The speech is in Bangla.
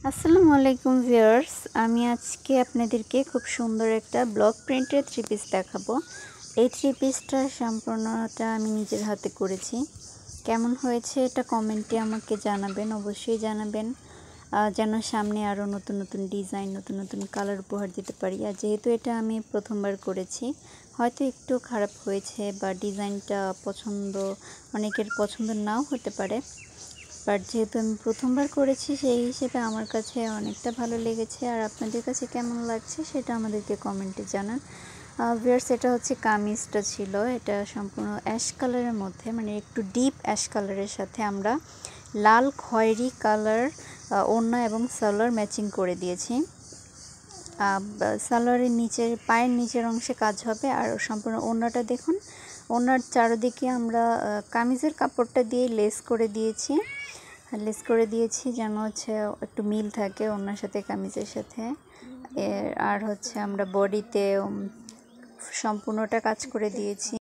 আসসালামু আলাইকুম ভিউয়ার্স, আমি আজকে আপনাদেরকে খুব সুন্দর একটা ব্লক প্রিন্টের থ্রি পিস দেখাবো। এই থ্রি পিসটা সম্পূর্ণটা আমি নিজের হাতে করেছি। কেমন হয়েছে এটা কমেন্টে আমাকে জানাবেন, অবশ্যই জানাবেন, যেন সামনে আরও নতুন নতুন ডিজাইন, নতুন নতুন কালার উপহার দিতে পারি। আর যেহেতু এটা আমি প্রথমবার করেছি, হয়তো একটু খারাপ হয়েছে বা ডিজাইনটা অনেকের পছন্দ নাও হতে পারে, বাট যেহেতু আমি প্রথমবার করেছি সেই হিসেবে আমার কাছে অনেকটা ভালো লেগেছে। আর আপনাদের কাছে কেমন লাগছে সেটা আমাদেরকে কমেন্টে জানান। ভিউয়ার্স, এটা হচ্ছে কামিজটা ছিল, এটা সম্পূর্ণ অ্যাশ কালারের মধ্যে, মানে একটু ডিপ অ্যাশ কালারের সাথে আমরা লাল খয়েরি কালার ওড়না এবং সালোয়ার ম্যাচিং করে দিয়েছি। সালোয়ারের নিচের পায়ের নিচের অংশে কাজ হবে। আর সম্পূর্ণ ওড়নাটা দেখুন, ওড়নার চারদিকে আমরা কামিজের কাপড়টা দিয়ে লেস করে দিয়েছি যেন হচ্ছে একটু মিল থাকে ওড়নার সাথে কামিজের সাথে। আর হচ্ছে আমরা বডিতে সম্পূর্ণটা কাজ করে দিয়েছি।